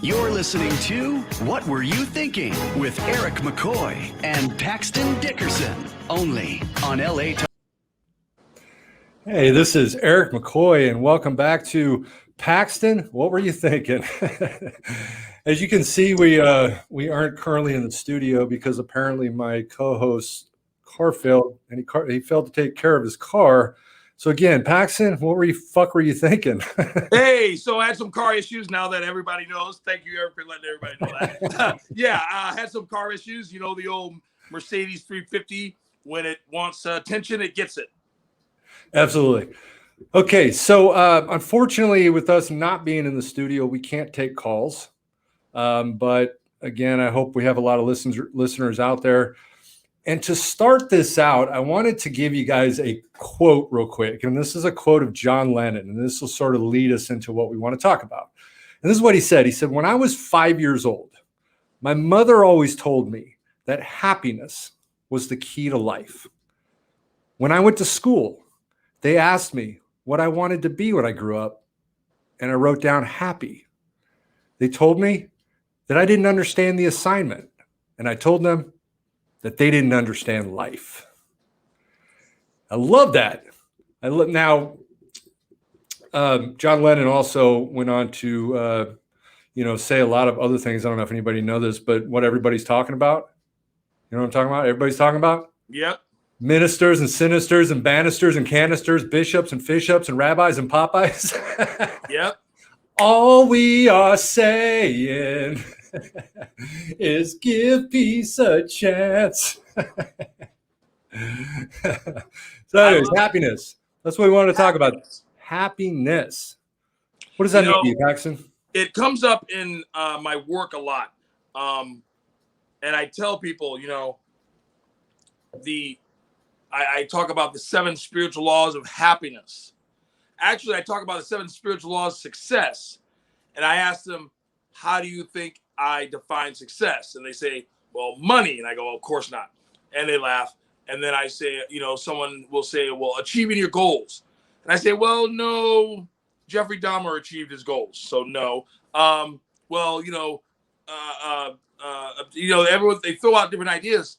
You're listening to What Were You Thinking with Eric McCoy and Paxton Dickerson, only on LA Talk. Hey, this is Eric McCoy, and welcome back to Paxton. What were you thinking? As you can see, we aren't currently in the studio because apparently my co-host's car failed, and he failed to take care of his car. So again, Paxton, what were you thinking? Hey, so I had some car issues now that everybody knows. Thank you, Eric, for letting everybody know that. I had some car issues. You know, the old Mercedes 350, when it wants attention, it gets it. Absolutely. Okay, so unfortunately, with us not being in the studio, we can't take calls. But again, I hope we have a lot of listeners out there. And to start this out, I wanted to give you guys a quote real quick. And this is a quote of John Lennon. And this will sort of lead us into what we want to talk about. And this is what he said. He said, "When I was 5 years old, my mother always told me that happiness was the key to life. When I went to school, they asked me what I wanted to be when I grew up. And I wrote down happy. They told me that I didn't understand the assignment. And I told them that they didn't understand life." I love that. Now, John Lennon also went on to, say a lot of other things. I don't know if anybody knows this, but what everybody's talking about. You know what I'm talking about? Everybody's talking about? Yep. Ministers and sinisters and banisters and canisters, bishops and fish-ups and rabbis and Popeyes. Yep. All we are saying is give peace a chance. So anyways, happiness. That's what we wanted to talk about. Happiness. What does that mean to you, Paxton? It comes up in my work a lot. And I tell people, I talk about the 7 spiritual laws of happiness. Actually, I talk about the 7 spiritual laws of success. And I ask them, how do you think I define success? And they say, well, money. And I go, well, of course not. And they laugh. And then I say, someone will say, well, achieving your goals. And I say, well, no, Jeffrey Dahmer achieved his goals. So no. Everyone, they throw out different ideas.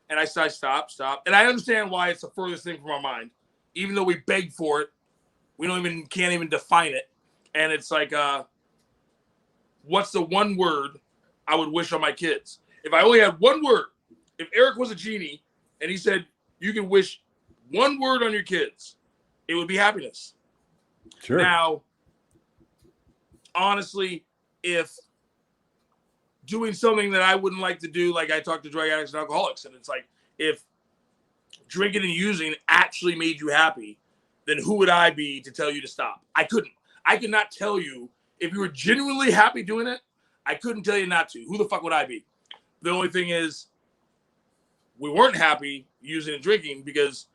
And I say, stop. And I understand why it's the furthest thing from our mind. Even though we beg for it, we can't even define it. And it's like, what's the one word I would wish on my kids? If I only had one word, if Eric was a genie and he said, you can wish one word on your kids, it would be happiness. Sure. Now, honestly, if doing something that I wouldn't like to do, like I talk to drug addicts and alcoholics, and it's like, if drinking and using actually made you happy, then who would I be to tell you to stop? I couldn't. I could not tell you if you were genuinely happy doing it. I couldn't tell you not to. Who the fuck would I be? The only thing is, we weren't happy using and drinking because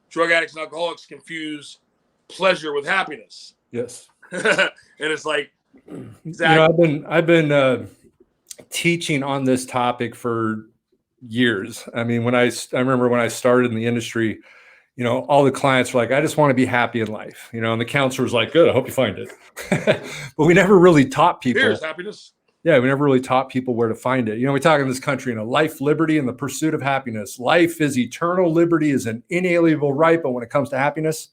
drug addicts and alcoholics confuse pleasure with happiness. Yes. And it's like, exactly. I've been teaching on this topic for years. I mean, I remember when I started in the industry, all the clients were like, I just want to be happy in life, and the counselor was like, good, I hope you find it. But we never really taught people. Here's happiness. Yeah, we never really taught people where to find it. We talk in this country, life, liberty, and the pursuit of happiness. Life is eternal. Liberty is an inalienable right. But when it comes to happiness,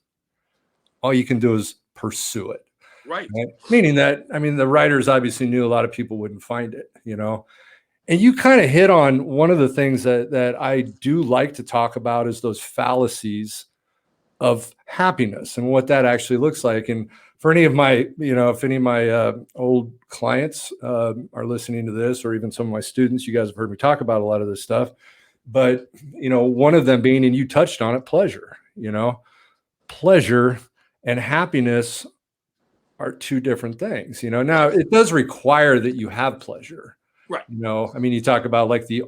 all you can do is pursue it. Right. Meaning that, the writers obviously knew a lot of people wouldn't find it, And you kind of hit on one of the things that I do like to talk about is those fallacies of happiness and what that actually looks like. And for any of my, if any of my old clients are listening to this, or even some of my students, you guys have heard me talk about a lot of this stuff. But, one of them being, and you touched on it, pleasure. Pleasure and happiness are two different things. Now it does require that you have pleasure. Right. You talk about like the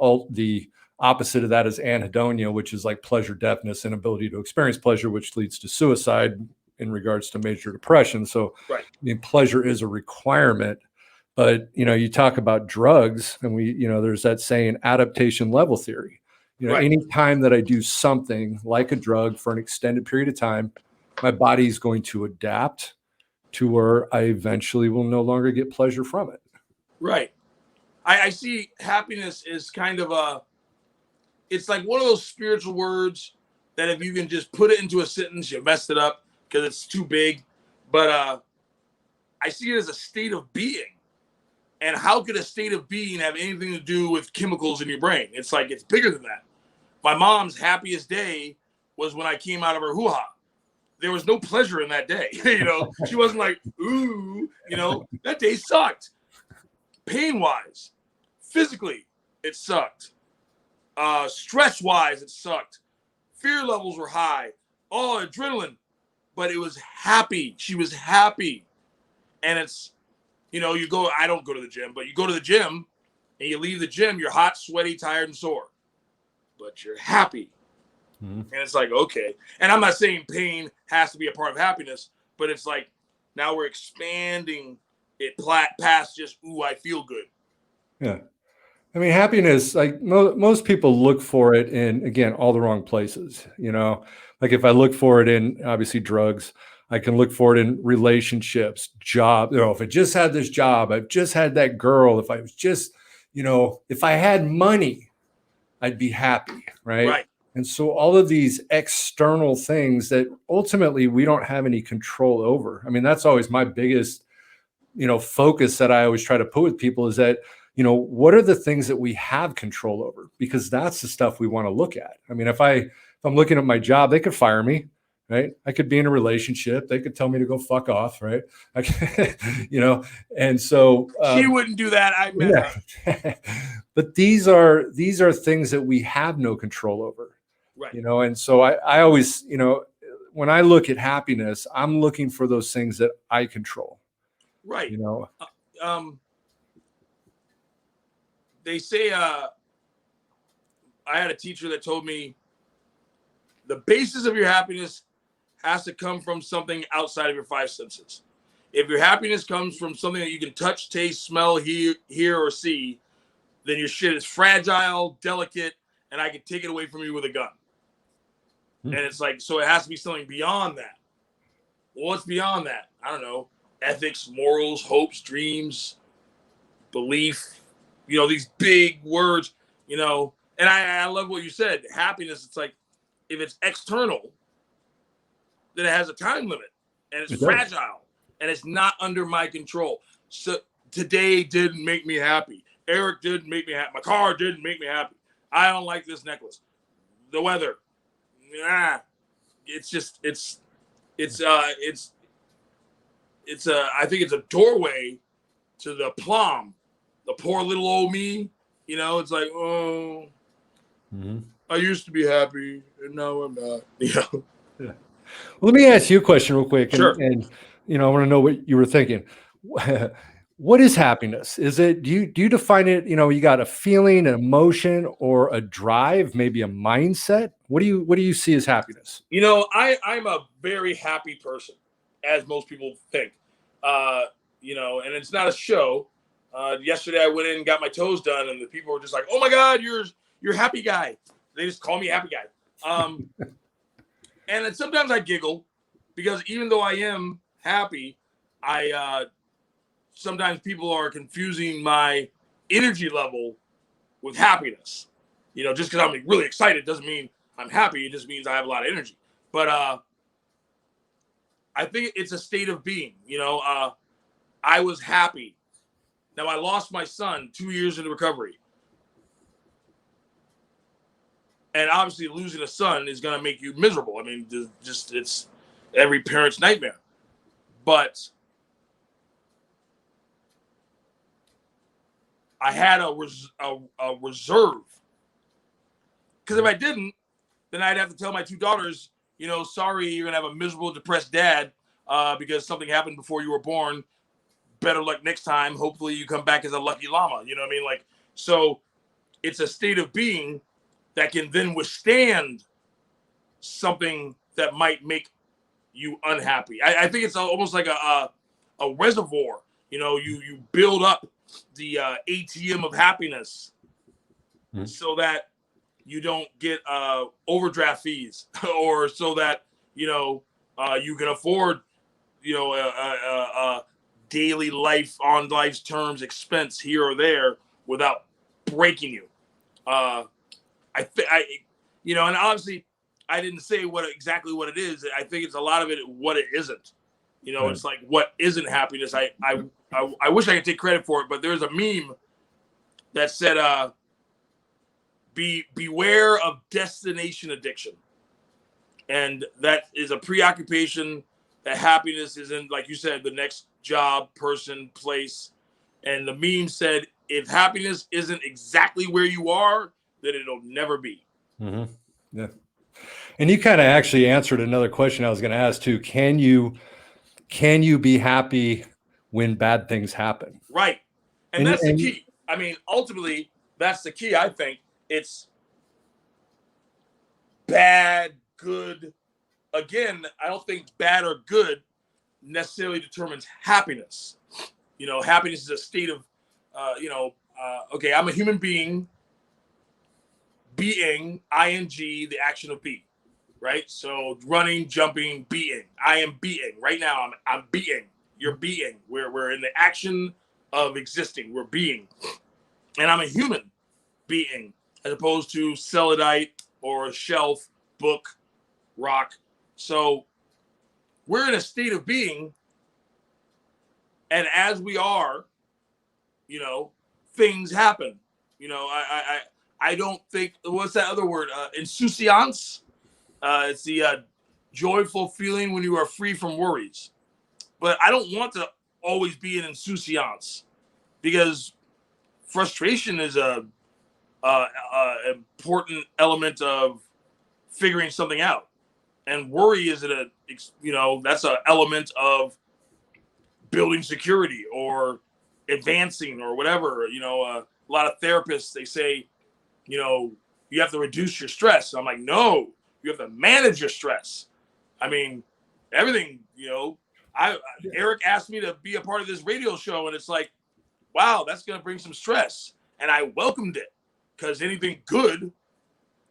opposite of that is anhedonia, which is like pleasure deafness, inability to experience pleasure, which leads to suicide in regards to major depression. So, right. Pleasure is a requirement, but, you talk about drugs and there's that saying adaptation level theory. Right. Any time that I do something like a drug for an extended period of time, my body is going to adapt to where I eventually will no longer get pleasure from it. Right. I see happiness is kind of it's like one of those spiritual words that if you can just put it into a sentence, you messed it up because it's too big. But I see it as a state of being. And how could a state of being have anything to do with chemicals in your brain? It's like it's bigger than that. My mom's happiest day was when I came out of her hoo-ha. There was no pleasure in that day. She wasn't like, ooh, that day sucked. Pain-wise, physically, it sucked. Stress-wise, it sucked. Fear levels were high. Oh, adrenaline. But it was happy. She was happy. And it's, I don't go to the gym, but you go to the gym and you leave the gym, you're hot, sweaty, tired, and sore. But you're happy. Mm-hmm. And it's like, okay. And I'm not saying pain has to be a part of happiness, but it's like now we're expanding it past just, ooh, I feel good. Yeah. I mean, happiness, like most people look for it in, again, all the wrong places. Like if I look for it in obviously drugs, I can look for it in relationships, job. If I just had this job, I've just had that girl. If I was just, if I had money, I'd be happy. Right. And so all of these external things that ultimately we don't have any control over. I mean, that's always my biggest, focus that I always try to put with people is that, what are the things that we have control over? Because that's the stuff we want to look at. I mean, if I'm looking at my job, they could fire me, right? I could be in a relationship. They could tell me to go fuck off, right? And so she wouldn't do that. I met her. But these are things that we have no control over, right? And so I always, when I look at happiness, I'm looking for those things that I control, right? They say I had a teacher that told me the basis of your happiness has to come from something outside of your five senses. If your happiness comes from something that you can touch, taste, smell, hear, or see, then your shit is fragile, delicate, and I can take it away from you with a gun. And it's like, so it has to be something beyond that. Well, what's beyond that? I don't know. Ethics, morals, hopes, dreams, belief, these big words, and I love what you said. Happiness, it's like, if it's external, then it has a time limit and it's fragile and it's not under my control. So today didn't make me happy. Eric didn't make me happy. My car didn't make me happy. I don't like this necklace. The weather. It's just, I think it's a doorway to the plum. The poor little old me, it's like, oh, I used to be happy and now I'm not, Yeah. Well, let me ask you a question real quick. Sure. And I want to know what you were thinking. What is happiness? Is it, do you define it, you got a feeling, an emotion, or a drive, maybe a mindset? What do you see as happiness? I'm a very happy person, as most people think. And it's not a show. Yesterday I went in and got my toes done, and the people were just like, "Oh my God, you're a happy guy." They just call me happy guy. And then sometimes I giggle because even though I am happy, sometimes people are confusing my energy level with happiness. Just because I'm really excited doesn't mean I'm happy. It just means I have a lot of energy. But I think it's a state of being. I was happy. Now, I lost my son 2 years into recovery. And obviously losing a son is going to make you miserable. I mean, it's every parent's nightmare. But I had a reserve. Because if I didn't, then I'd have to tell my two daughters, sorry, you're going to have a miserable, depressed dad because something happened before you were born. Better luck next time. Hopefully you come back as a lucky llama. You know what I mean? So it's a state of being that can then withstand something that might make you unhappy. I think it's almost like a reservoir. You build up the ATM of happiness so that you don't get overdraft fees or so that, you can afford, daily life on life's terms expense here or there without breaking you. And obviously I didn't say exactly what it is. I think it's a lot of it what it isn't. Right. It's like what isn't happiness. I wish I could take credit for it, but there's a meme that said, beware of destination addiction. And that is a preoccupation that happiness isn't, like you said, the next job, person, place. And the meme said, if happiness isn't exactly where you are, then it'll never be. Mm-hmm. Yeah. And you kind of actually answered another question I was going to ask too. Can you be happy when bad things happen? Right. And that's the key. I mean, ultimately, that's the key. I think it's bad, good. Again, I don't think bad or good necessarily determines happiness. Happiness is a state of, okay, I'm a human being, ing, the action of be, right? So running, jumping, being. I am being. Right now, I'm being. You're being. We're in the action of existing. We're being. And I'm a human being, as opposed to Celadite or shelf, book, rock. So we're in a state of being. And as we are, things happen. I don't think, what's that other word? Insouciance. It's the joyful feeling when you are free from worries. But I don't want to always be in insouciance, because frustration is a important element of figuring something out, and worry is that's an element of building security or advancing or whatever. A lot of therapists, they say, you have to reduce your stress. I'm like, no, you have to manage your stress. I mean, everything. Eric asked me to be a part of this radio show, and it's like, wow, that's going to bring some stress. And I welcomed it, because anything good,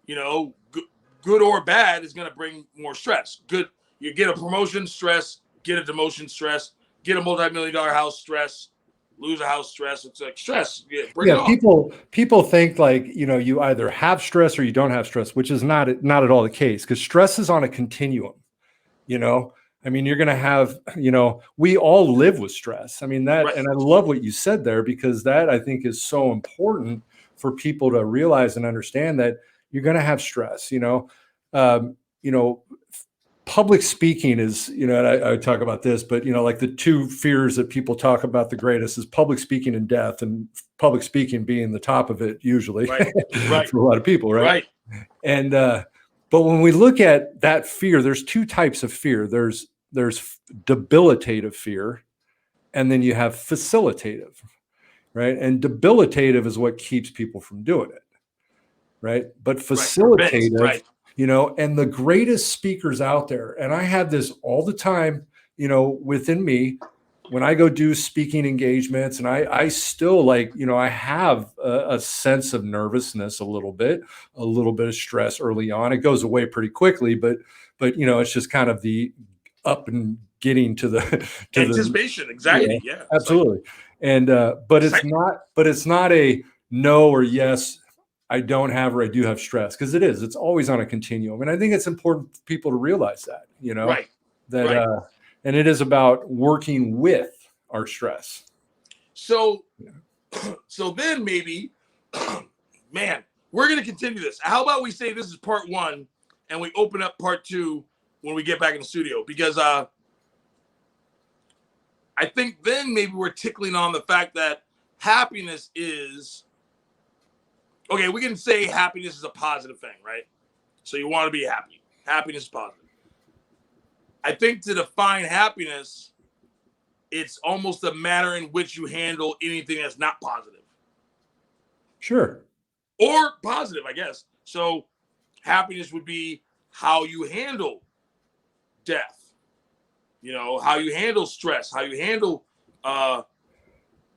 good or bad, is going to bring more stress. Good, you get a promotion, stress, get a demotion, stress, get a multi-million-dollar house, stress, lose a house, stress. It's like stress. Bring it on. People think like, you either have stress or you don't have stress, which is not at all the case, because stress is on a continuum. I mean, you're going to have, we all live with stress. I mean, that, right. And I love what you said there, because that, I think, is so important for people to realize and understand that you're going to have stress. Public speaking is, and I talk about this, but, like the two fears that people talk about the greatest is public speaking and death, and public speaking being the top of it usually, right. For a lot of people. Right. And, but when we look at that fear, there's two types of fear. There's debilitative fear, and then you have facilitative, right? And debilitative is what keeps people from doing it, right? But facilitative, right. And the greatest speakers out there, and I have this all the time, within me, when I go do speaking engagements, and I still I have a sense of nervousness, a little bit of stress early on. It goes away pretty quickly, but it's just kind of the up and getting to the anticipation, anxiety. Yeah, absolutely. But it's not a no or yes, I don't have or I do have stress, because it's always on a continuum. And I think it's important for people to realize that, right. That, right. And it is about working with our stress. So then maybe, man, we're going to continue this. How about we say this is part one, and we open up part two when we get back in the studio? Because I think then maybe we're tickling on the fact that happiness is, okay, we can say happiness is a positive thing, right? So you want to be happy. Happiness is positive. I think to define happiness, it's almost a matter in which you handle anything that's not positive. Sure. Or positive, I guess. So happiness would be how you handle death, how you handle stress, how you handle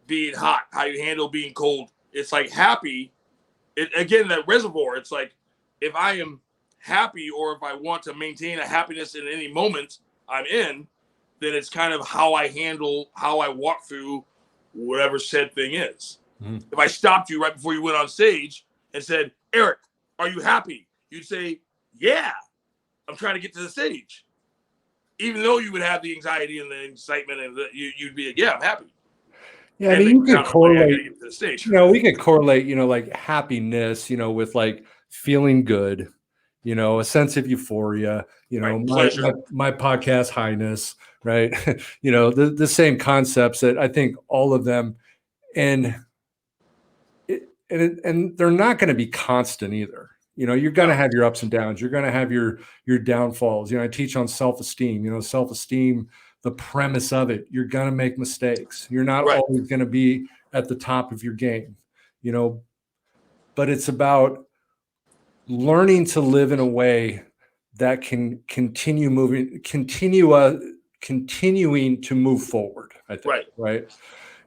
being hot, how you handle being cold. It's like happy. Again, that reservoir, it's like, if I am happy, or if I want to maintain a happiness in any moment I'm in, then it's kind of how I walk through whatever said thing is. Mm-hmm. If I stopped you right before you went on stage and said, Eric, are you happy? You'd say, yeah, I'm trying to get to the stage. Even though you would have the anxiety and the excitement, and you'd be like, yeah, I'm happy. Yeah, I mean, you could correlate, get to the stage. we could correlate, like happiness, with like feeling good, a sense of euphoria, Pleasure. my podcast highness, right? The same concepts that I think all of them, and they're not going to be constant either. You're going to have your ups and downs. You're going to have your downfalls. I teach on self-esteem. Self-esteem, the premise of it, you're going to make mistakes. You're not always going to be at the top of your game, but it's about learning to live in a way that can continuing to move forward. I think, right?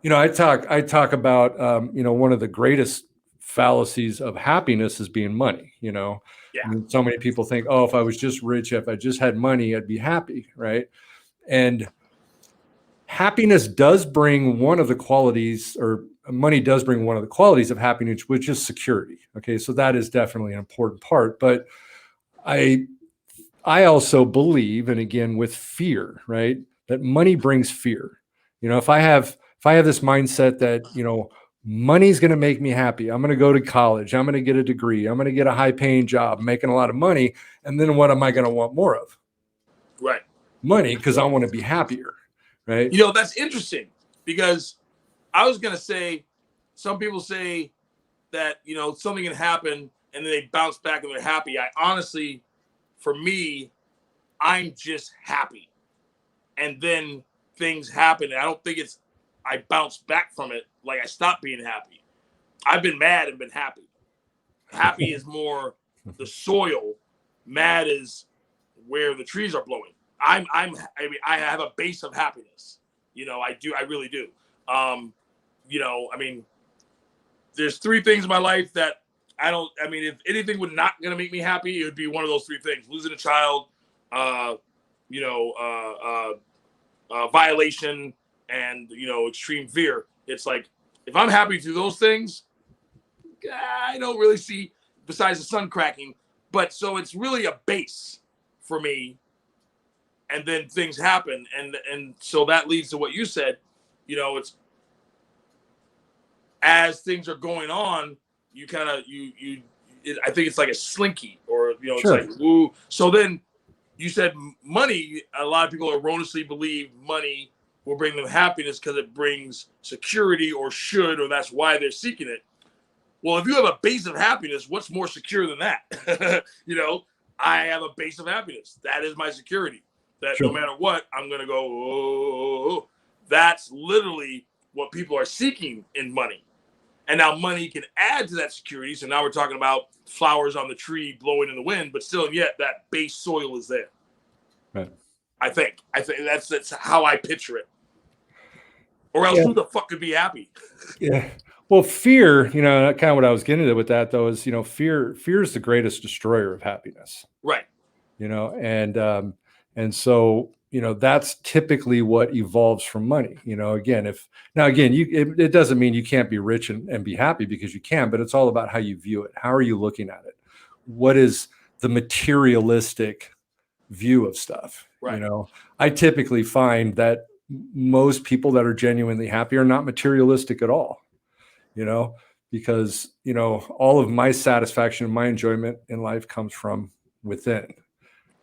I talk about, one of the greatest fallacies of happiness is being money. I mean, so many people think, oh, if I was just rich, if I just had money, I'd be happy, right? And happiness does bring one of the qualities, or money does bring one of the qualities of happiness, which is security. Okay, so that is definitely an important part. But I also believe, and again with fear, right, that money brings fear. If I have this mindset that money's going to make me happy, I'm going to go to college, I'm going to get a degree, I'm going to get a high-paying job, making a lot of money, and then what am I going to want more of? Right. Money, because I want to be happier, right? That's interesting, because I was going to say, some people say that something can happen and then they bounce back and they're happy. I honestly, for me, I'm just happy, and then things happen. And I don't think I bounce back from it. Like, I stopped being happy. I've been mad and been happy. Happy is more the soil. Mad is where the trees are blowing. I have a base of happiness. I really do. There's three things in my life that if anything would not going to make me happy, it would be one of those three things: losing a child, violation, and extreme fear. It's like, if I'm happy through those things, I don't really see, besides the sun cracking. But so it's really a base for me, and then things happen, and so that leads to what you said. It's, as things are going on, you kind of I think it's like a slinky, or it's Sure. like, woo. So then you said money. A lot of people erroneously believe money will bring them happiness because it brings security, or that's why they're seeking it. Well, if you have a base of happiness, what's more secure than that? I have a base of happiness. That is my security. That Sure. No matter what, I'm going to go, oh. That's literally what people are seeking in money. And now money can add to that security. So now we're talking about flowers on the tree blowing in the wind, but still, yet that base soil is there. Right. I think that's how I picture it. Or else, who the fuck could be happy? Yeah. Well, fear, kind of what I was getting at with that, though, is, fear is the greatest destroyer of happiness. Right. And so, that's typically what evolves from money. It doesn't mean you can't be rich and be happy, because you can, but it's all about how you view it. How are you looking at it? What is the materialistic view of stuff? Right. I typically find that most people that are genuinely happy are not materialistic at all, because, all of my satisfaction and my enjoyment in life comes from within,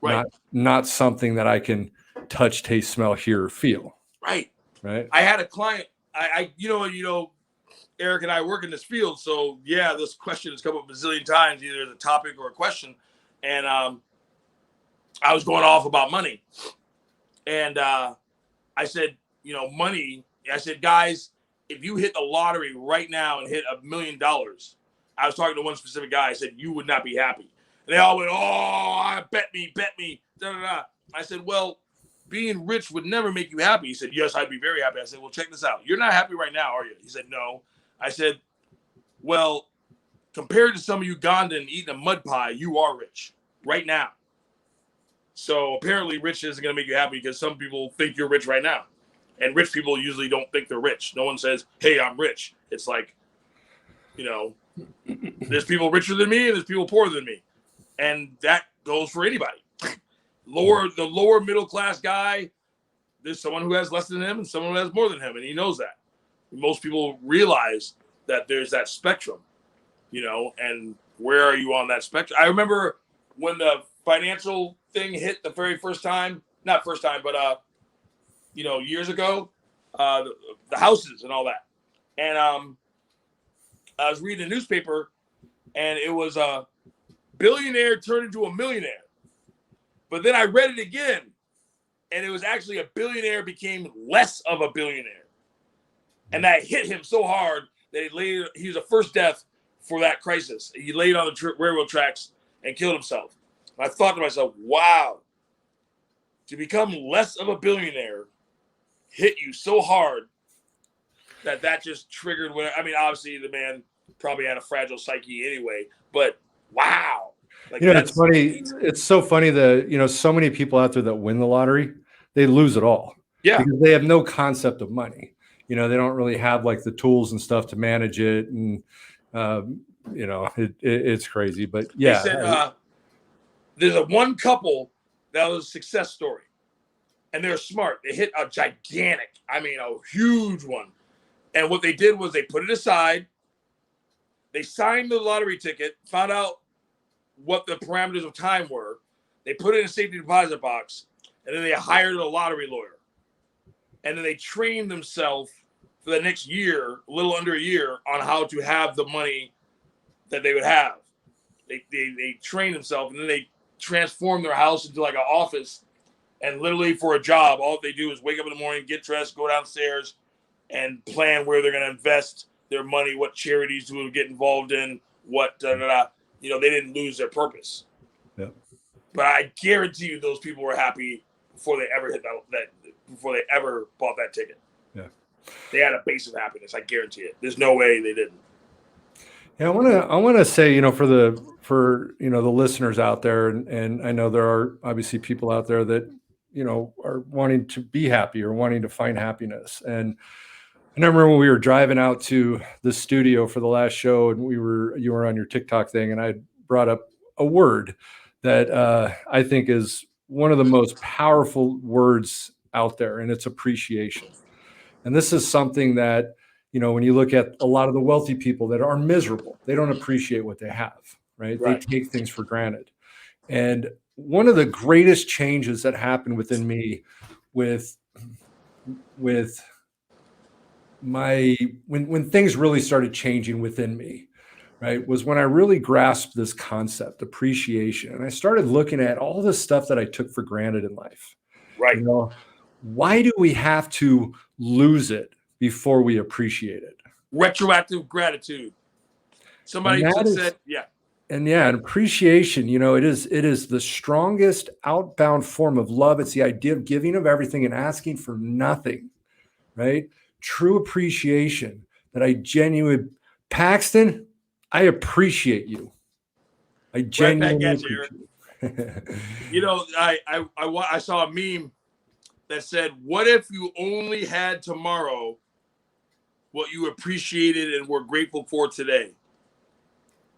right. Not something that I can touch, taste, smell, hear, or feel. Right. Right. I had a client, Eric and I work in this field. So yeah, this question has come up a bazillion times, either as a topic or a question. And I was going off about money. And I said, money. I said, guys, if you hit the lottery right now and hit $1 million, I was talking to one specific guy. I said, you would not be happy. And they all went, oh, bet me. Da, da, da. I said, well, being rich would never make you happy. He said, yes, I'd be very happy. I said, well, check this out. You're not happy right now, are you? He said, no. I said, well, compared to some of Ugandan eating a mud pie, you are rich right now. So apparently rich isn't going to make you happy because some people think you're rich right now. And rich people usually don't think they're rich. No one says, hey, I'm rich. It's like, you know, there's people richer than me and there's people poorer than me. And that goes for anybody. The lower middle class guy, there's someone who has less than him and someone who has more than him. And he knows that. Most people realize that there's that spectrum, you know, and where are you on that spectrum? I remember when the financial thing hit the very first time, not first time, but, you know, years ago, the houses and all that. And I was reading a newspaper and it was a billionaire turned into a millionaire. But then I read it again and it was actually a billionaire became less of a billionaire. And that hit him so hard that he was the first death for that crisis. He laid on the railroad tracks and killed himself. And I thought to myself, wow, to become less of a billionaire hit you so hard that just triggered what, I mean, obviously the man probably had a fragile psyche anyway, but wow. Like, you know, it's funny. It's so funny that, you know, so many people out there that win the lottery, they lose it all. Yeah. Because they have no concept of money. You know, they don't really have like the tools and stuff to manage it. And, you know, it's crazy, but yeah. They said, there's a one couple that was a success story and they're smart. They hit a gigantic, I mean, a huge one. And what they did was they put it aside. They signed the lottery ticket, found out what the parameters of time were. They put it in a safety deposit box, and then they hired a lottery lawyer. And then they trained themselves for the next year, a little under a year, on how to have the money that they would have. They trained themselves, and then they transformed their house into like an office. And literally for a job, all they do is wake up in the morning, get dressed, go downstairs, and plan where they're going to invest their money, what charities to get involved in, what, you know, they didn't lose their purpose. Yeah. But I guarantee you those people were happy before they ever hit before they ever bought that ticket. Yeah. They had a base of happiness. I guarantee it. There's no way they didn't. Yeah. I want to say, you know, for, you know, the listeners out there, and I know there are obviously people out there that, you know, are wanting to be happy or wanting to find happiness. And I remember when we were driving out to the studio for the last show and you were on your TikTok thing and I brought up a word that I think is one of the most powerful words out there, and it's appreciation. And this is something that, you know, when you look at a lot of the wealthy people that are miserable, they don't appreciate what they have, right? They take things for granted. And one of the greatest changes that happened within me with when things really started changing within me, right, was when I really grasped this concept, appreciation. And I started looking at all the stuff that I took for granted in life. Right. You know, why do we have to lose it before we appreciate it? Retroactive gratitude. Somebody said, yeah. And yeah, and appreciation, you know, it is the strongest outbound form of love. It's the idea of giving of everything and asking for nothing, right? True appreciation that I genuinely, Paxton, I appreciate you. I genuinely appreciate you. You know, I saw a meme that said, what if you only had tomorrow what you appreciated and were grateful for today?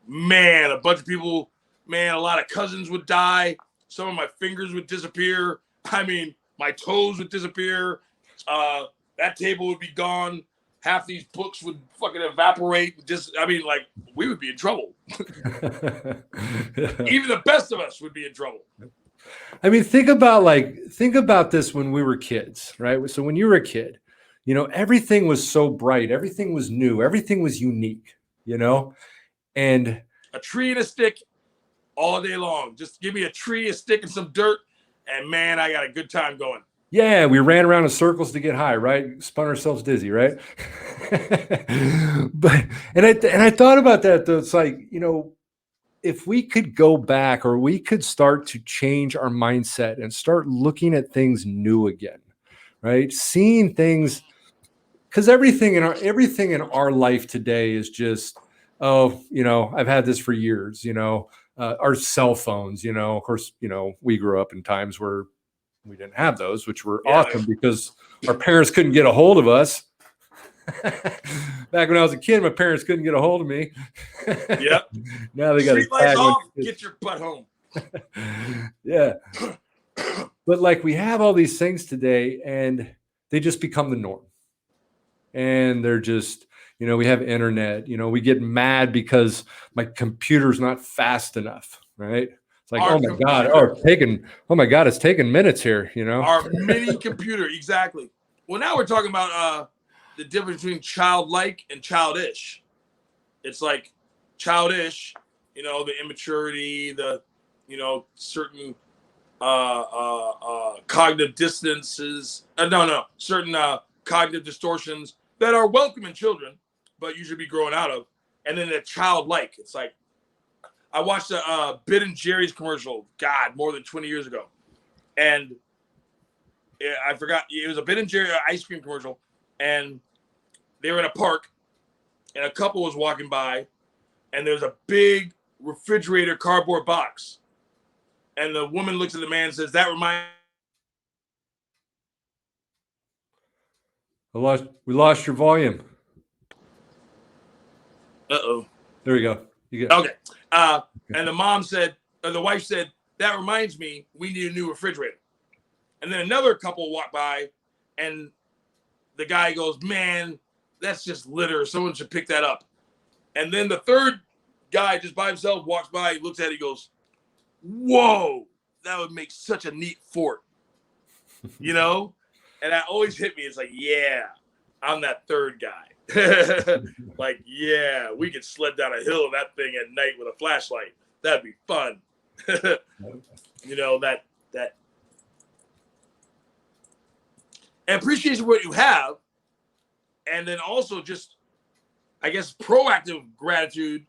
Man, a bunch of people, man, a lot of cousins would die. Some of my fingers would disappear. I mean, my toes would disappear. That table would be gone. Half these books would fucking evaporate. Just, I mean, like, we would be in trouble. Even the best of us would be in trouble. I mean, think about this when we were kids, right? So when you were a kid, you know, everything was so bright. Everything was new. Everything was unique, you know? And a tree and a stick all day long. Just give me a tree, a stick, and some dirt, and man, I got a good time going. Yeah, we ran around in circles to get high, right? Spun ourselves dizzy, right? But I thought about that though. It's like, you know, if we could go back or we could start to change our mindset and start looking at things new again, right? Seeing things, because everything in our life today is just oh, I've had this for years, our cell phones, of course, we grew up in times where we didn't have those, which were awesome because our parents couldn't get a hold of us. Back when I was a kid, my parents couldn't get a hold of me. Yep. Now they got a Street lights tag. off, get your butt home. Yeah. But like we have all these things today and they just become the norm. And they're just, we have internet, we get mad because my computer's not fast enough, right? It's like, oh my God, it's taking minutes here, Our mini computer, exactly. Well, now we're talking about the difference between childlike and childish. It's like childish, the immaturity, the, certain cognitive distances. Certain cognitive distortions that are welcome in children, but you should be growing out of. And then the childlike. It's like, I watched a Ben and Jerry's commercial, God, more than 20 years ago. And I forgot, it was a Ben and Jerry ice cream commercial. And they were in a park, and a couple was walking by, and there's a big refrigerator cardboard box. And the woman looks at the man and says, that reminds we lost your volume. Uh-oh. There we go. Okay. And the mom said, or the wife said, that reminds me, we need a new refrigerator. And then another couple walked by, and the guy goes, man, that's just litter. Someone should pick that up. And then the third guy just by himself walks by, he looks at it, he goes, whoa, that would make such a neat fort. And that always hit me. It's like, yeah, I'm that third guy. Like, yeah, we could sled down a hill of that thing at night with a flashlight. That'd be fun. that and appreciation for what you have. And then also just, I guess, proactive gratitude,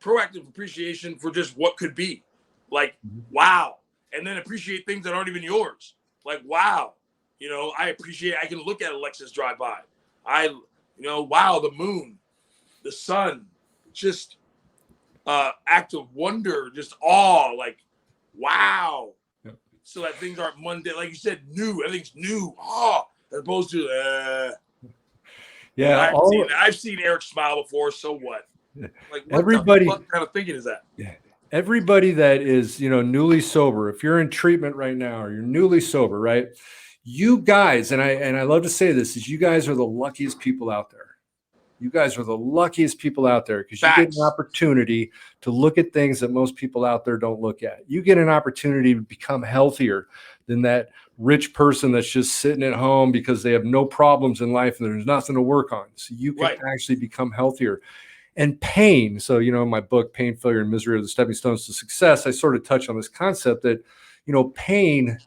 proactive appreciation for just what could be. Like, wow. And then appreciate things that aren't even yours. Like, wow. I appreciate, I can look at Alexis drive by. Wow, the moon, the sun, just act of wonder, just awe, like, wow. Yep. So that things aren't mundane. Like you said, new, everything's new. Oh, as opposed to, yeah. I've seen Eric smile before, so what? Like, what everybody, the fuck kind of thinking is that? Yeah. Everybody that is, newly sober, if you're in treatment right now or you're newly sober, right? You guys, and I love to say this, is you guys are the luckiest people out there. You guys are the luckiest people out there because you get an opportunity to look at things that most people out there don't look at. You get an opportunity to become healthier than that rich person that's just sitting at home because they have no problems in life and there's nothing to work on. So you can actually become healthier. And pain. So, in my book, Pain, Failure, and Misery Are the Stepping Stones to Success, I sort of touch on this concept that, pain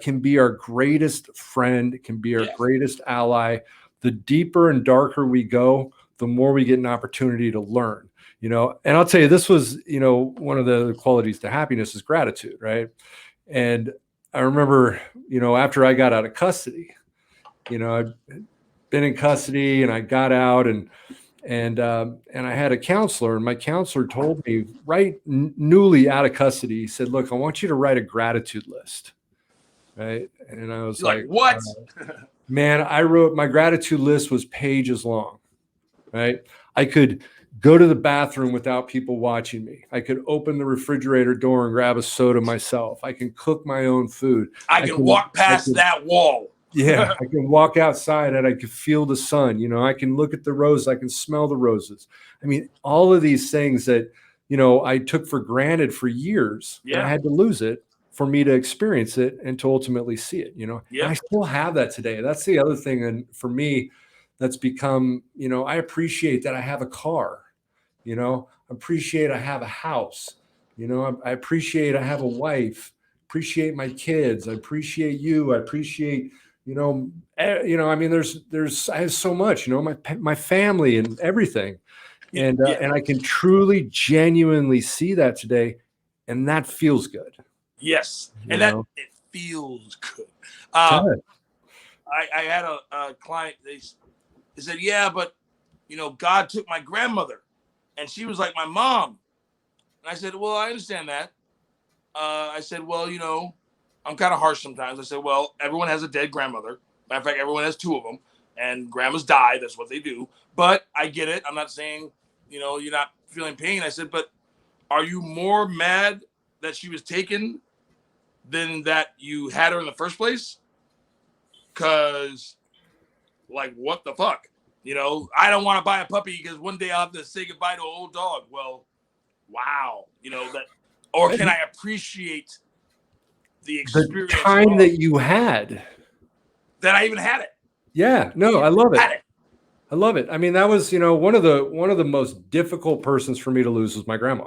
can be our greatest friend. It can be our greatest ally. The deeper and darker we go, the more we get an opportunity to learn, and I'll tell you, this was, one of the qualities to happiness is gratitude. Right. And I remember, after I got out of custody, I'd been in custody and I got out and I had a counselor, and my counselor told me newly out of custody, he said, look, I want you to write a gratitude list. Right. And I was like, what? Man, I wrote, my gratitude list was pages long. Right. I could go to the bathroom without people watching me. I could open the refrigerator door and grab a soda myself. I can cook my own food. I can walk past that wall. Yeah, I can walk outside and I can feel the sun. I can look at the roses. I can smell the roses. I mean, all of these things that, I took for granted for years. Yeah. I had to lose it for me to experience it and to ultimately see it, And I still have that today. That's the other thing. And for me, that's become, I appreciate that I have a car, appreciate I have a house, I appreciate I have a wife, appreciate my kids. I appreciate you. I appreciate, I mean, there's, I have so much, my family and everything. And, and I can truly, genuinely see that today. And that feels good. Yes. And it feels good. I had a client, they said, yeah, but, God took my grandmother. And she was like, my mom. And I said, well, I understand that. I said, well, you know, I'm kind of harsh sometimes. I said, well, everyone has a dead grandmother. Matter of fact, everyone has two of them. And grandmas die. That's what they do. But I get it. I'm not saying, you know, you're not feeling pain. I said, but are you more mad that she was taken than that you had her in the first place? Because, like, what the fuck? You know, I don't want to buy a puppy because one day I'll have to say goodbye to an old dog. Well, wow. You know, that, or can I appreciate the experience time that you had? That I even had it. Yeah, no, I love it. I love it. I mean, that was, you know, one of the most difficult persons for me to lose was my grandma.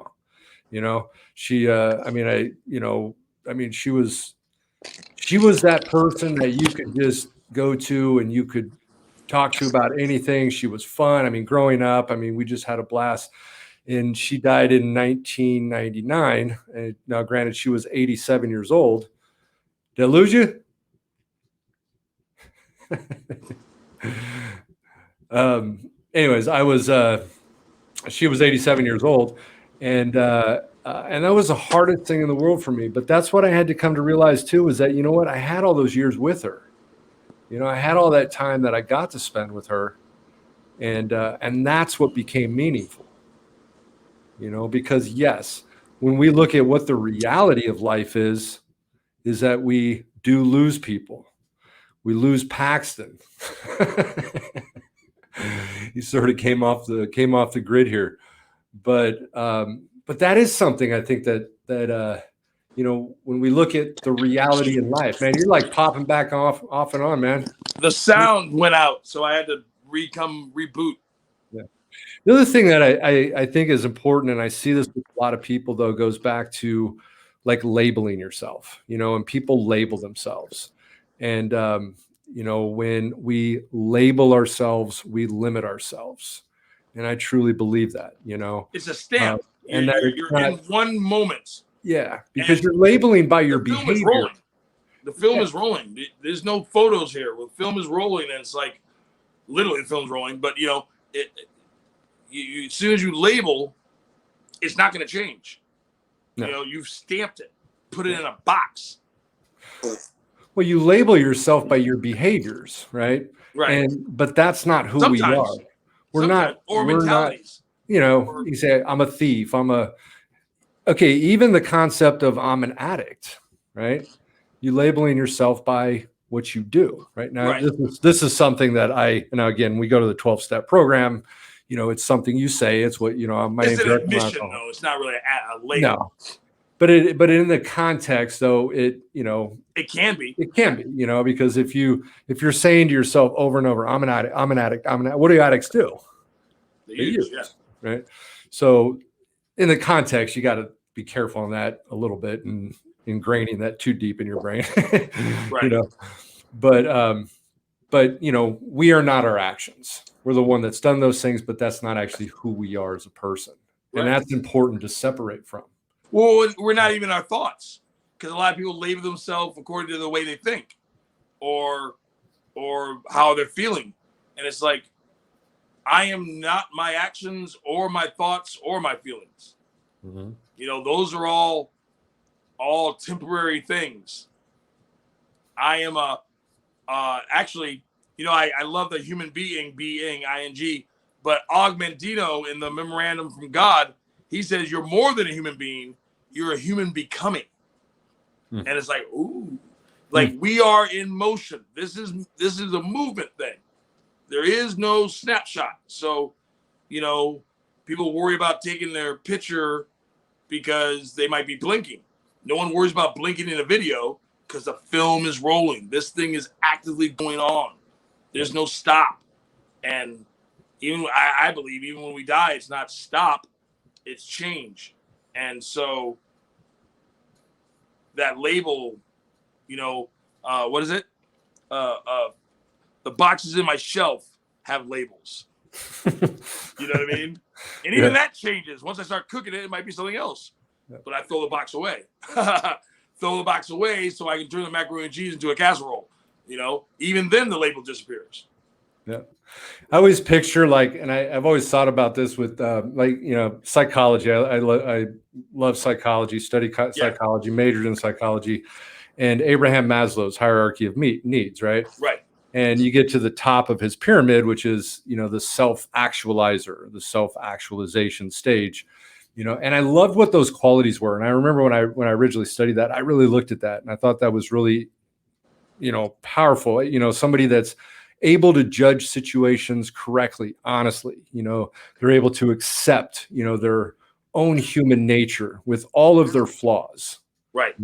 You know, she, I mean, she was that person that you could just go to and you could talk to about anything. She was fun. I mean, growing up, I mean, we just had a blast. And she died in 1999. And now, granted, she was 87 years old. Did I lose you? Anyways, she was 87 years old, and that was the hardest thing in the world for me. But that's what I had to come to realize too, is that, you know what, I had all those years with her. You know, I had all that time that I got to spend with her, and that's what became meaningful. You know, because yes, when we look at what the reality of life is that we do lose people. We lose Paxton. He sort of came off the grid here, but that is something I think that you know, when we look at the reality in life, man, you're like popping back off and on, man. The sound went out, so I had to reboot. Yeah. The other thing that I think is important, and I see this with a lot of people though, goes back to like labeling yourself, you know, and people label themselves. And you know, when we label ourselves, we limit ourselves. And I truly believe that, you know. It's a stamp. And you're in one moment. Yeah, because you're labeling by your behavior. Film is rolling. The film is rolling. There's no photos here. The film is rolling, and it's like literally the film's rolling. But you know, as soon as you label, it's not going to change. No. You know, you've stamped it, put it in a box. Well, you label yourself by your behaviors, right? Right. But that's not who we are. We're not. Or mentalities. Not, you know, you say I'm a thief. Okay, even the concept of I'm an addict, right? You labeling yourself by what you do, right? Now, right. This is something that again, we go to the 12-step program. You know, it's something you say. It's what, you know, it's an admission, though. It's not really a label. No. But in the context, though, it can be, you know, because if you're saying to yourself over and over, I'm an addict, what do addicts do? They use, yeah. Right. So in the context, you got to be careful on that a little bit and ingraining that too deep in your brain. Right. You know, but you know, we are not our actions. We're the one that's done those things, but that's not actually who we are as a person. Right. And that's important to separate from. Well, we're not even our thoughts, because a lot of people label themselves according to the way they think or how they're feeling. And it's like, I am not my actions or my thoughts or my feelings. Mm-hmm. You know, those are all temporary things. I am actually, you know, I love the human being, ing, but Augmentino in the memorandum from God, he says you're more than a human being. You're a human becoming. And it's like, ooh, like we are in motion. This is a movement thing. There is no snapshot. So, you know, people worry about taking their picture because they might be blinking. No one worries about blinking in a video because the film is rolling. This thing is actively going on. There's no stop. And even I believe even when we die, it's not stop, it's change. And so that label, you know, what is it? The boxes in my shelf have labels. You know what I mean? And even that changes. Once I start cooking it, it might be something else. But I throw the box away. Throw the box away so I can turn the macaroni and cheese into a casserole. You know, even then the label disappears. Yeah. I always picture and I've always thought about this with psychology. I love psychology, psychology, majored in psychology, and Abraham Maslow's hierarchy of needs, right? Right. And you get to the top of his pyramid, which is, the self-actualizer, the self-actualization stage, and I loved what those qualities were. And I remember when I originally studied that, I really looked at that and I thought that was really, powerful, somebody that's able to judge situations correctly, honestly, they're able to accept, their own human nature with all of their flaws. Right.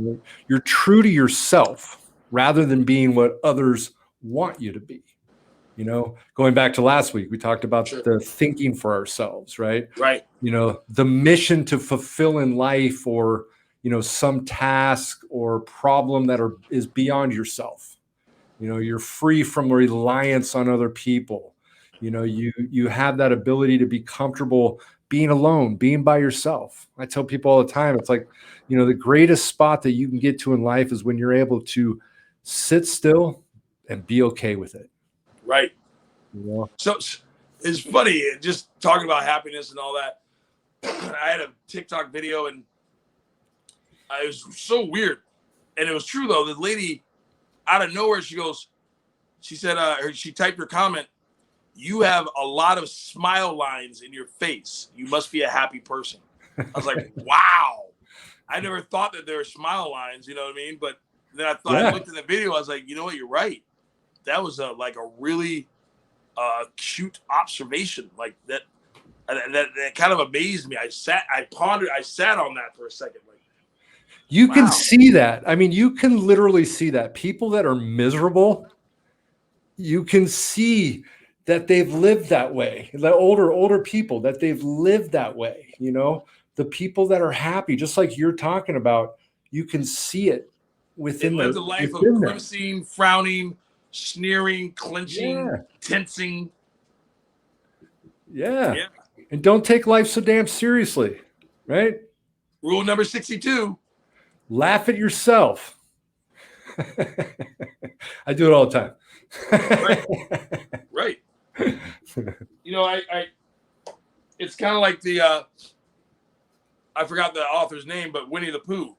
You're true to yourself rather than being what others want you to be. Going back to last week, we talked about the thinking for ourselves, right? Right. The mission to fulfill in life, or, some task or problem that is beyond yourself. You're free from reliance on other people. You have that ability to be comfortable being alone, being by yourself. I tell people all the time, it's like, the greatest spot that you can get to in life is when you're able to sit still and be okay with it. Right. So it's funny, just talking about happiness and all that. I had a TikTok video and it was so weird. And it was true though. The lady out of nowhere, she said, she typed her comment, "You have a lot of smile lines in your face. You must be a happy person." I was like, wow. I never thought that there were smile lines, you know what I mean? But then I looked at the video, I was like, you know what, you're right. That was a really cute observation. Like that kind of amazed me. I sat on that for a second. Like, you can see that. I mean, you can literally see that. People that are miserable, you can see that they've lived that way. The older people, that they've lived that way. The people that are happy, just like you're talking about, you can see it within them. They lived a life of grimacing, frowning, sneering, clenching, tensing. Yeah. And don't take life so damn seriously, right? Rule number 62. Laugh at yourself. I do it all the time. Right. I it's kind of like the I forgot the author's name, but Winnie the Pooh,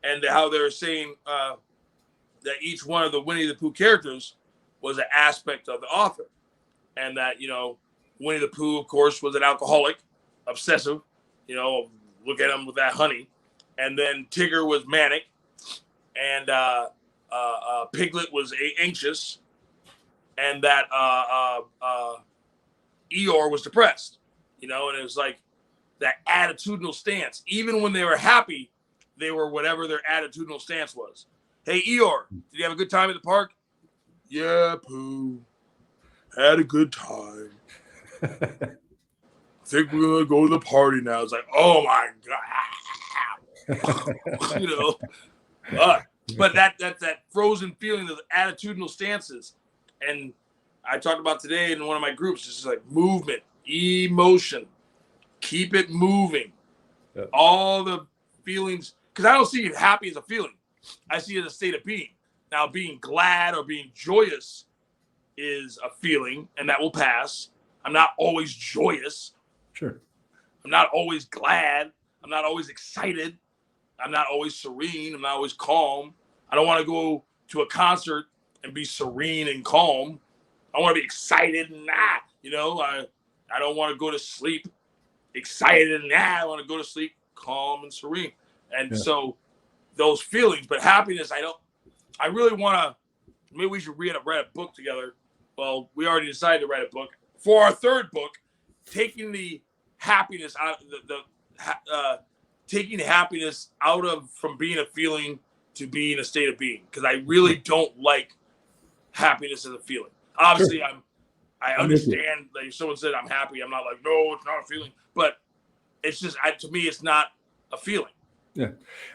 and how they're saying that each one of the Winnie the Pooh characters was an aspect of the author, and that Winnie the Pooh, of course, was an alcoholic, obsessive. Look at him with that honey, and then Tigger was manic, and Piglet was anxious, and that Eeyore was depressed. And it was like that attitudinal stance. Even when they were happy, they were whatever their attitudinal stance was. Hey, Eeyore, did you have a good time at the park? Yeah, Pooh. Had a good time. I think we're going to go to the party now. It's like, oh my God. But that frozen feeling of attitudinal stances. And I talked about today in one of my groups, just like movement, emotion. Keep it moving. Yeah. All the feelings, because I don't see happy as a feeling. I see it as a state of being. Now, being glad or being joyous is a feeling, and that will pass. I'm not always joyous. Sure. I'm not always glad. I'm not always excited. I'm not always serene. I'm not always calm. I don't want to go to a concert and be serene and calm. I want to be excited and I don't want to go to sleep excited and I want to go to sleep calm and serene. And so those feelings, but happiness, I really want to, maybe we should write a book together. Well, we already decided to write a book for our third book, taking the happiness out of taking happiness out of from being a feeling to being a state of being. Because I really don't like happiness as a feeling. Obviously, sure. I understand that if someone said I'm happy, I'm not like, no, it's not a feeling. But it's just, to me, it's not a feeling. Yeah.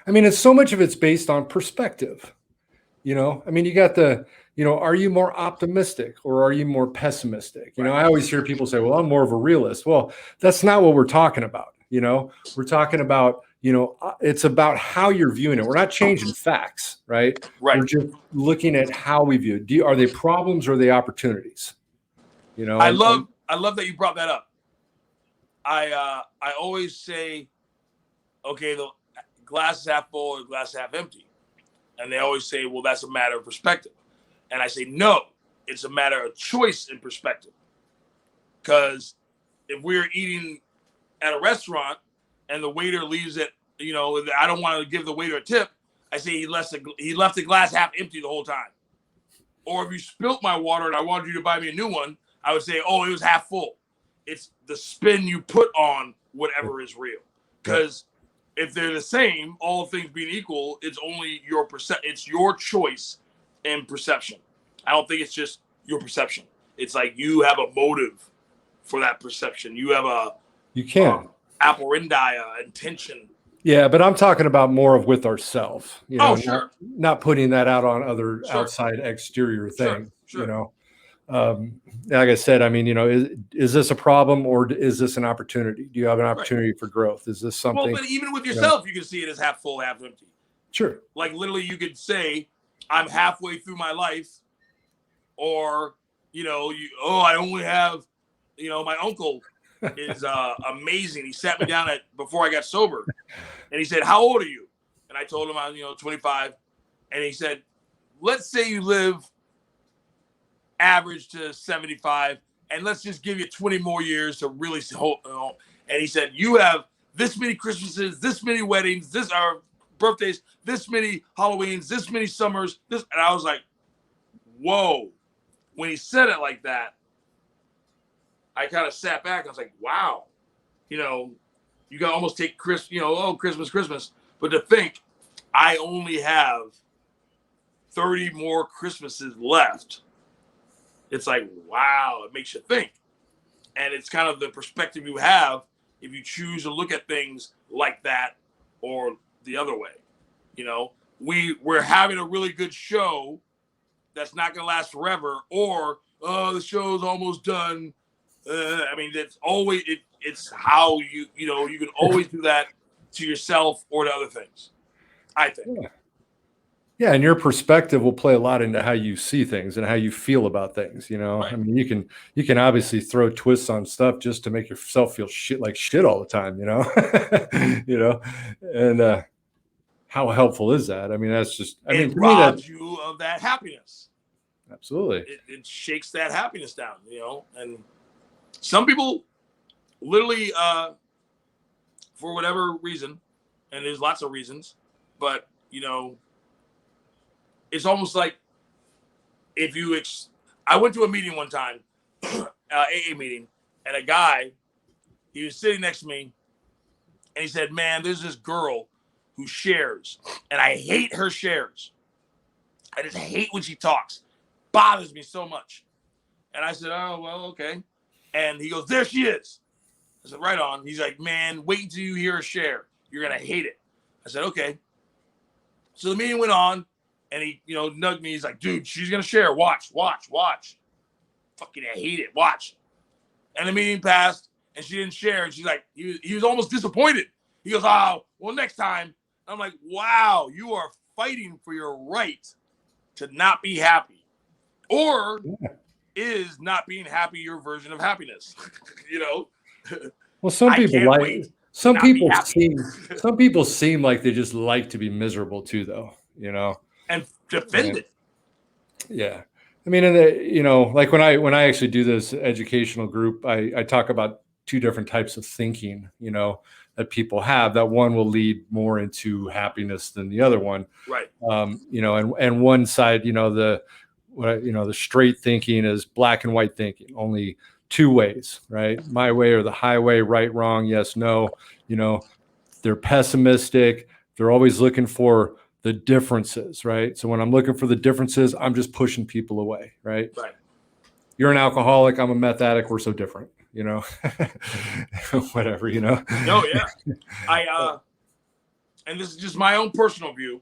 I mean, it's so much of it's based on perspective. You got are you more optimistic or are you more pessimistic? I always hear people say, well, I'm more of a realist. Well, that's not what we're talking about. We're talking about, it's about how you're viewing it. We're not changing facts, right? Right. We're just looking at how we view it. Are they problems or are they opportunities? You know, I love that you brought that up. I always say, okay, the glass is half full or glass is half empty. And they always say, well, that's a matter of perspective. And I say, no, it's a matter of choice and perspective. Because if we're eating at a restaurant and the waiter leaves it, you know, I don't want to give the waiter a tip. I say he left the glass half empty the whole time. Or if you spilt my water and I wanted you to buy me a new one, I would say, oh, it was half full. It's the spin you put on whatever is real. Because if they're the same, all things being equal, it's only it's your choice and perception. I don't think it's just your perception. It's like you have a motive for that perception. You have operandi, intention. Yeah, but I'm talking about more of with ourselves. You know, sure. Not putting that out on other outside exterior things. Sure. You know, like I said, I mean, you know, is this a problem or is this an opportunity? Do you have an opportunity for growth? Is this something? Well, but even with yourself, you can see it as half full, half empty. Sure. Like literally, you could say, "I'm halfway through my life," or you know, I only have, you know, my uncle is amazing. He sat me down before I got sober, and he said, "How old are you?" And I told him I was, 25, and he said, "Let's say you live average to 75, and let's just give you 20 more years to really hold." And he said, "You have this many Christmases, this many weddings, this are birthdays, this many Halloweens, this many summers." And I was like, "Whoa!" When he said it like that, I kind of sat back. I was like, "Wow, you got to almost take Christmas." But to think, I only have 30 more Christmases left. It's like, wow, it makes you think. And it's kind of the perspective you have if you choose to look at things like that or the other way. You know, we're having a really good show that's not going to last forever, or, oh, the show's almost done. I mean, that's always, it's how you can always do that to yourself or to other things, I think. Yeah, and your perspective will play a lot into how you see things and how you feel about things. You know, Right. I mean, you can obviously throw twists on stuff just to make yourself feel like shit all the time. You know, and how helpful is that? I mean, that's just. It robs you of that happiness. Absolutely. It shakes that happiness down. And some people literally, for whatever reason, and there's lots of reasons, but it's almost like if you I went to a meeting one time, AA meeting, and a guy, he was sitting next to me, and he said, "Man, there's this girl who shares, and I hate her shares. I just hate when she talks. Bothers me so much." And I said, "Oh, well, okay." And he goes, "There she is." I said, "Right on." He's like, "Man, wait until you hear her share. You're going to hate it." I said, "Okay." So the meeting went on, and he, nugged me. He's like, "Dude, she's going to share. Watch. Fucking, I hate it. Watch." And the meeting passed, and she didn't share. And she's like, he was almost disappointed. He goes, "Oh, well, next time." I'm like, wow, you are fighting for your right to not be happy. Or is not being happy your version of happiness? Well, some people seem like they just like to be miserable too, though, and defend it. Yeah. I mean, like when I actually do this educational group, I talk about two different types of thinking, that people have. That one will lead more into happiness than the other one. Right. And one side, the straight thinking is black and white thinking, only two ways, right? My way or the highway, right, wrong, yes, no. They're pessimistic. They're always looking for the differences, right? So when I'm looking for the differences, I'm just pushing people away, right? Right. You're an alcoholic. I'm a meth addict. We're so different, whatever, No, yeah. And this is just my own personal view,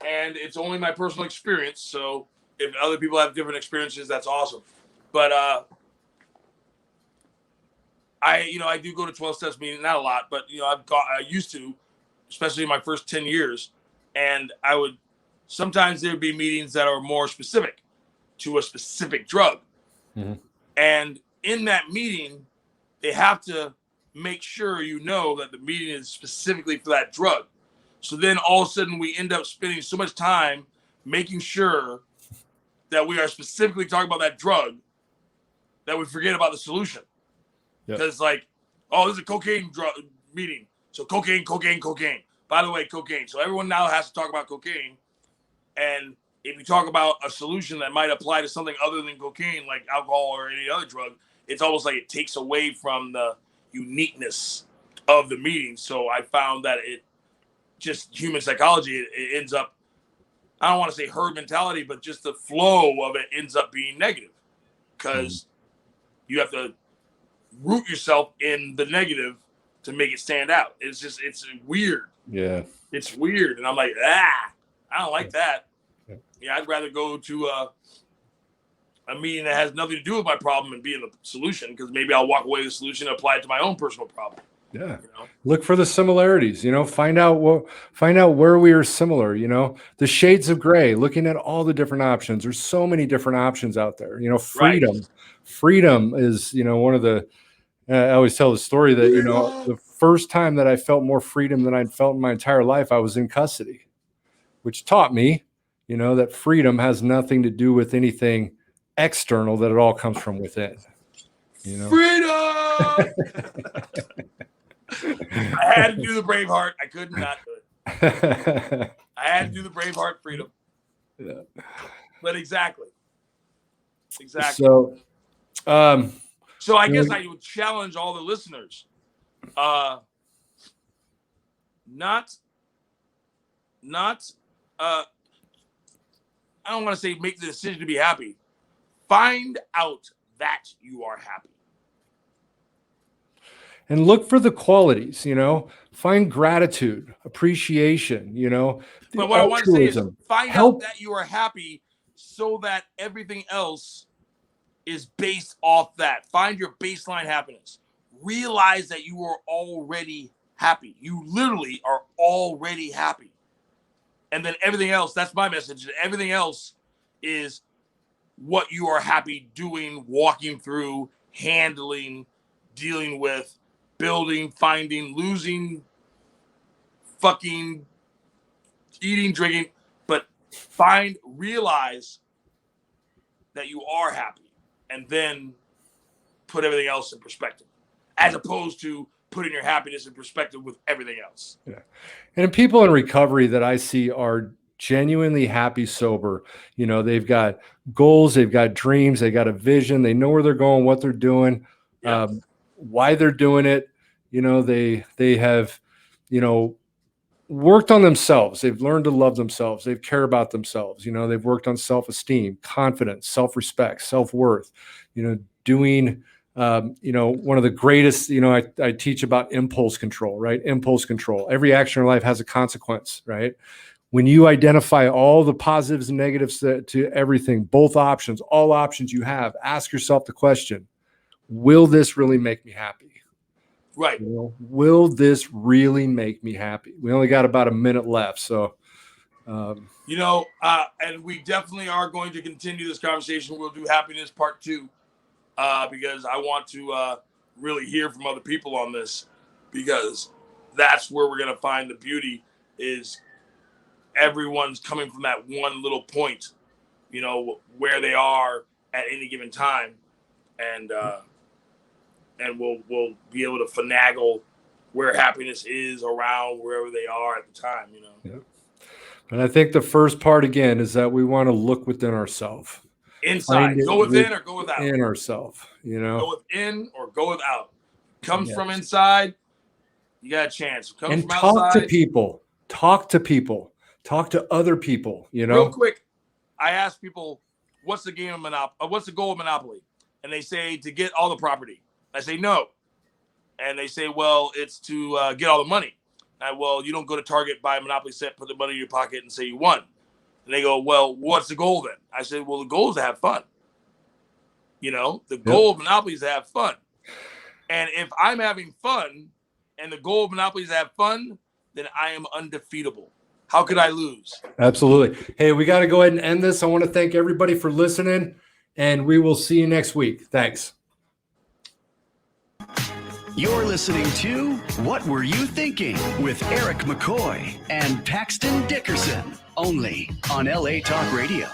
and it's only my personal experience. So if other people have different experiences, that's awesome. But I do go to 12 steps meeting, not a lot, but I used to, especially in my first 10 years. And sometimes there'd be meetings that are more specific to a specific drug. Mm-hmm. And in that meeting, they have to make sure you know that the meeting is specifically for that drug. So then all of a sudden we end up spending so much time making sure that we are specifically talking about that drug that we forget about the solution. Because like, oh, this is a cocaine drug meeting. So cocaine. By the way, cocaine. So everyone now has to talk about cocaine. And if you talk about a solution that might apply to something other than cocaine, like alcohol or any other drug, it's almost like it takes away from the uniqueness of the meeting. So I found that it just human psychology, it ends up, I don't want to say herd mentality, but just the flow of it ends up being negative because you have to root yourself in the negative to make it stand out. It's weird. Yeah. It's weird. And I'm like, I don't like that. Yeah, I'd rather go to a meeting that has nothing to do with my problem and be in the solution, because maybe I'll walk away with the solution and apply it to my own personal problem. Yeah. Look for the similarities, find out where we are similar, the shades of gray, looking at all the different options. There's so many different options out there. Freedom. Right. Freedom is, one of the, I always tell the story that, the first time that I felt more freedom than I'd felt in my entire life, I was in custody, which taught me, that freedom has nothing to do with anything external, that it all comes from within. Freedom! I had to do the Braveheart. I could not do it. I had to do the Braveheart freedom. Yeah. But exactly. So, I guess I would challenge all the listeners. I don't want to say make the decision to be happy. Find out that you are happy. And look for the qualities, find gratitude, appreciation, But what I want to say is find out that you are happy so that everything else is based off that. Find your baseline happiness. Realize that you are already happy. You literally are already happy. And then everything else, that's my message. Everything else is what you are happy doing, walking through, handling, dealing with, building, finding, losing, fucking, eating, drinking. But realize that you are happy, and then put everything else in perspective, as opposed to putting your happiness in perspective with everything else. Yeah. And people in recovery that I see are genuinely happy, sober. They've got goals, they've got dreams, they got a vision, they know where they're going, what they're doing, why they're doing it. They have, worked on themselves. They've learned to love themselves. They care about themselves. They've worked on self-esteem, confidence, self-respect, self-worth, doing, one of the greatest, I teach about impulse control, right? Impulse control. Every action in life has a consequence, right? When you identify all the positives and negatives to everything, both options, all options you have, ask yourself the question, will this really make me happy? Right. Will this really make me happy? We only got about a minute left. So, and we definitely are going to continue this conversation. We'll do happiness part 2 because I want to really hear from other people on this, because that's where we're going to find the beauty, is everyone's coming from that one little point, where they are at any given time. And we'll be able to finagle where happiness is around wherever they are at the time, Yeah. And I think the first part, again, is that we want to look within ourselves. Inside. Go within or go without. In ourselves, Go within or go without. Comes from inside, you got a chance. Comes from outside. Talk to people. Talk to other people, Real quick, I ask people, what's the game of Monopoly? What's the goal of Monopoly? And they say to get all the property. I say no. And they say, well, it's to get all the money. Well, you don't go to Target, buy a Monopoly set, put the money in your pocket, and say you won. And they go, well, what's the goal then? I said, well, the goal is to have fun. The goal of Monopoly is to have fun. And if I'm having fun and the goal of Monopoly is to have fun, then I am undefeatable. How could I lose? Absolutely. Hey, we got to go ahead and end this. I want to thank everybody for listening. and we will see you next week. Thanks. You're listening to What Were You Thinking with Eric McCoy and Paxton Dickerson, only on LA Talk Radio.